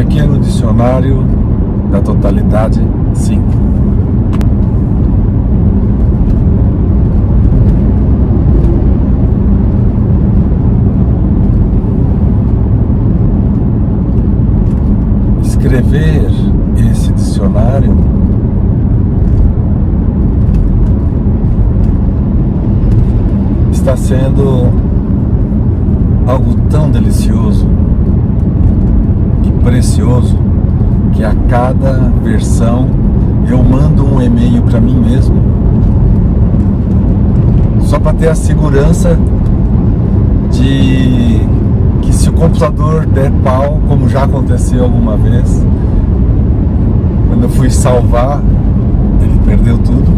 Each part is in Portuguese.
Pequeno Dicionário da Totalidade 5. Escrever esse dicionário está sendo algo tão delicioso e precioso que a cada versão eu mando um e-mail para mim mesmo, só para ter a segurança de que, se o computador der pau, como já aconteceu alguma vez, quando eu fui salvar, ele perdeu tudo,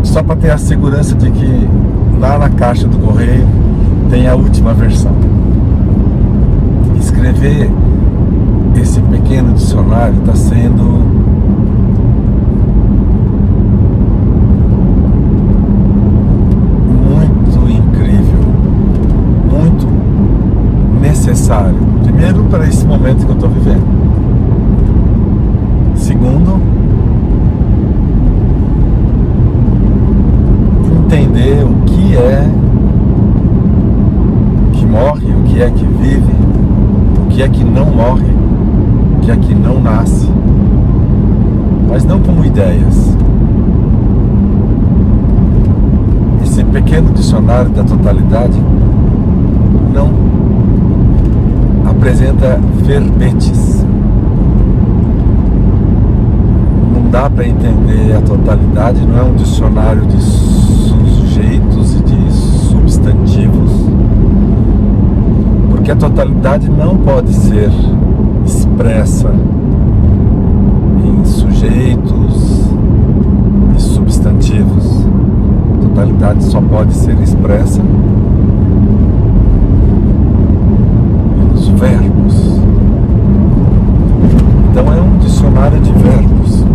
só para ter a segurança de que lá na caixa do correio tem a última versão. Escrever esse pequeno dicionário está sendo muito incrível, muito necessário. Primeiro, para esse momento que eu estou vivendo. Segundo, entender o que é que morre, o que é que vive, o que é que não morre, o que é que não nasce, mas não como ideias. Esse pequeno dicionário da totalidade não apresenta verbetes. Não dá para entender a totalidade, não é um dicionário de sujeitos e de substantivos, porque a totalidade não pode ser expressa em sujeitos e substantivos. A totalidade só pode ser expressa pelos verbos. Então é um dicionário de verbos.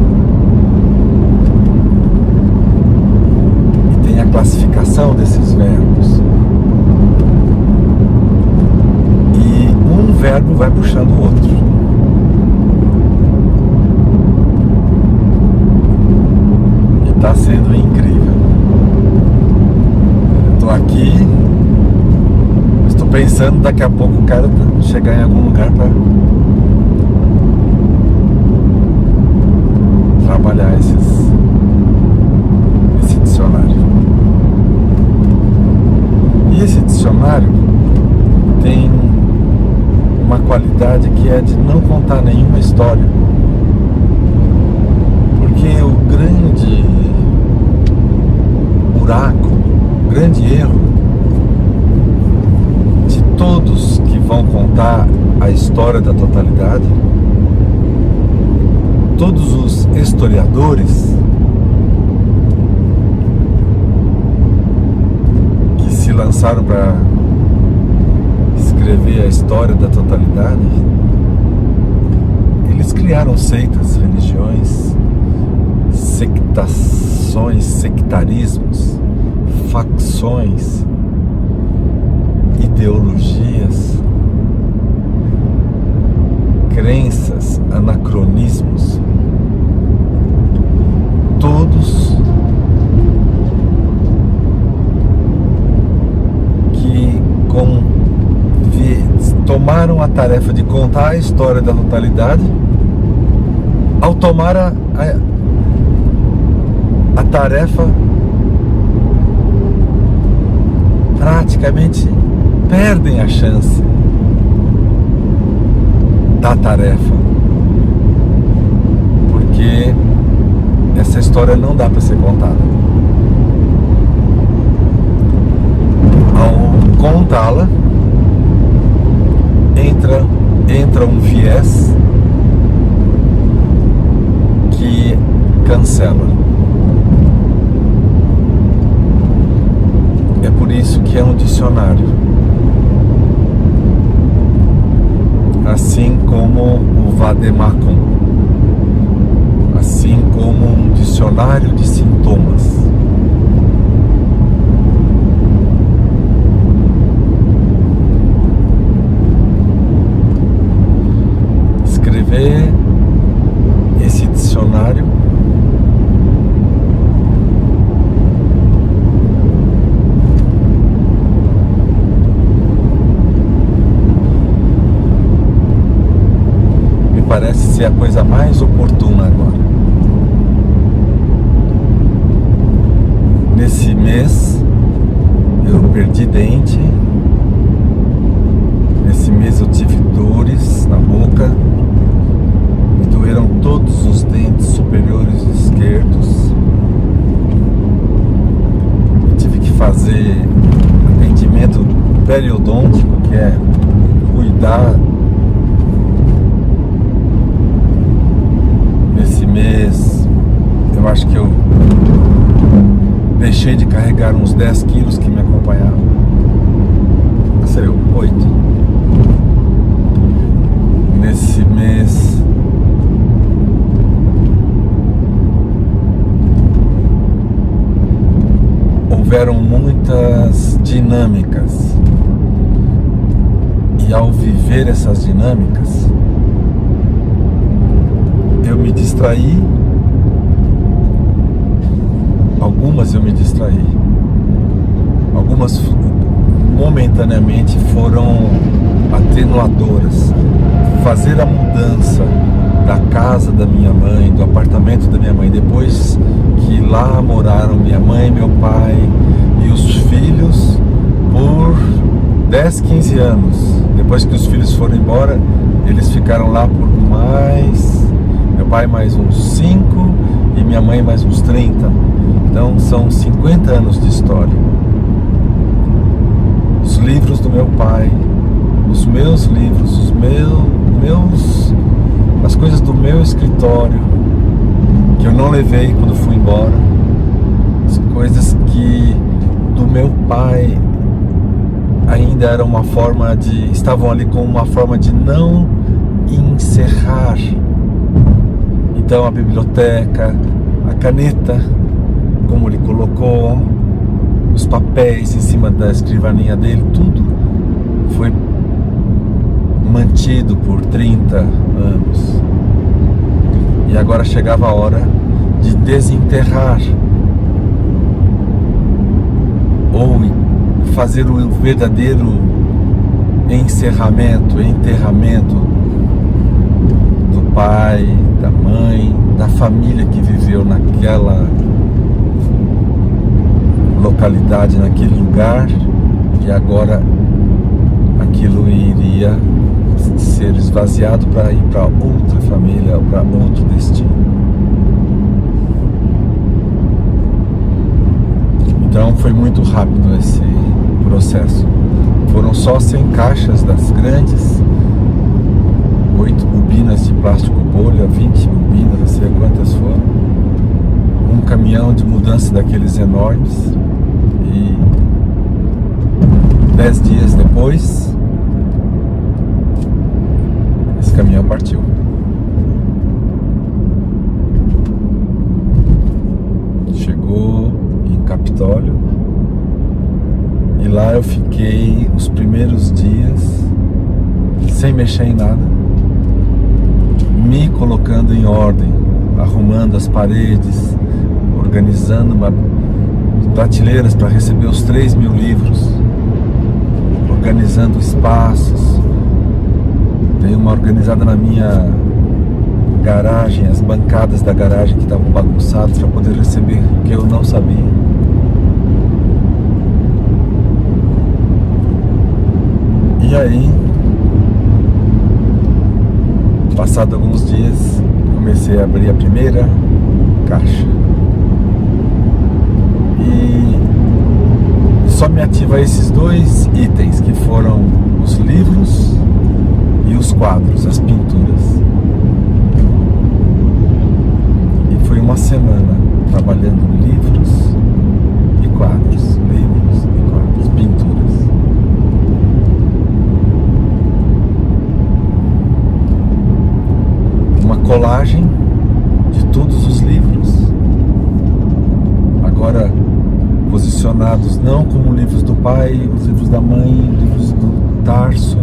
E tem a classificação desses verbos. Um verbo vai puxando o outro. E está sendo incrível. Estou aqui, estou pensando daqui a pouco o cara chegar em algum lugar para trabalhar esse dicionário. E esse dicionário tem uma qualidade que é de não contar nenhuma história, porque o grande buraco, o grande erro de todos que vão contar a história da totalidade, todos os historiadores que se lançaram para escrever a história da totalidade, eles criaram seitas, religiões, sectações, sectarismos, facções, ideologias, crenças, anacronismos, todos que tomaram a tarefa de contar a história da totalidade, ao tomar a tarefa, praticamente perdem a chance da tarefa, porque essa história não dá para ser contada. Ao contá-la, entra um viés que cancela. É por isso que é um dicionário. Assim como o Vademecum, assim como um dicionário de sintomas. parece ser a coisa mais oportuna agora. Nesse mês eu perdi dente. Nesse mês eu tive dores na boca. Me doeram todos os dentes superiores esquerdos. Eu tive que fazer atendimento periodôntico, que é cuidar. Nesse mês eu acho que eu deixei de carregar uns 10 quilos que me acompanhavam. Seria 8. Nesse mês houveram muitas dinâmicas. E ao viver essas dinâmicas, eu me distraí. Algumas eu me distraí. Algumas momentaneamente foram atenuadoras. Fazer a mudança da casa da minha mãe, do apartamento da minha mãe, depois que lá moraram minha mãe, meu pai e os filhos por 10, 15 anos. Depois que os filhos foram embora, eles ficaram lá por mais... Meu pai mais uns 5 e minha mãe mais uns 30. Então são 50 anos de história. Os livros do meu pai, os meus livros, as coisas do meu escritório, que eu não levei quando fui embora, as coisas que do meu pai ainda era uma forma de... estavam ali como uma forma de não encerrar. Então a biblioteca, a caneta, como ele colocou, os papéis em cima da escrivaninha dele, tudo foi mantido por 30 anos. E agora chegava a hora de desenterrar ou fazer o verdadeiro enterramento do pai, da mãe, da família que viveu naquela localidade, naquele lugar, e agora aquilo iria ser esvaziado para ir para outra família, para outro destino. Então foi muito rápido esse processo. Foram só 100 caixas das grandes, 8 bobinas de plástico bolha, 20 bobinas, não sei quantas foram, um caminhão de mudança daqueles enormes, e 10 dias depois esse caminhão partiu. Chegou em Capitólio e lá eu fiquei os primeiros dias sem mexer em nada, me colocando em ordem, arrumando as paredes, organizando prateleiras para receber os 3.000 livros, organizando espaços. Tem uma organizada na minha garagem, as bancadas da garagem que estavam bagunçadas para poder receber o que eu não sabia. E aí, passado alguns dias, comecei a abrir a primeira caixa. E só me ativa esses 2 itens, que foram os livros e os quadros, as pinturas. E foi uma semana trabalhando livros e quadros, pinturas. Uma colagem de todos os livros, agora posicionados não como livros do pai, os livros da mãe, livros do Tarso,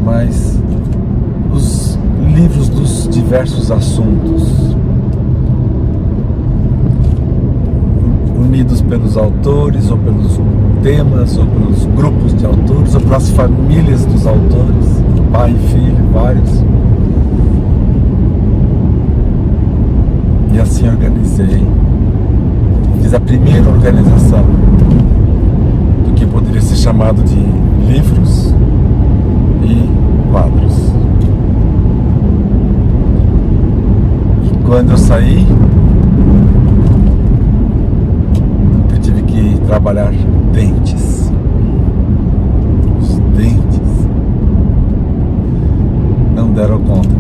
mas os livros dos diversos assuntos, unidos pelos autores, ou pelos temas, ou pelos grupos de autores, ou pelas famílias dos autores, pai e filho, vários. assim organizei. Fiz a primeira organização do que poderia ser chamado de livros e quadros. E quando eu saí, eu tive que trabalhar dentes. Os dentes não deram conta.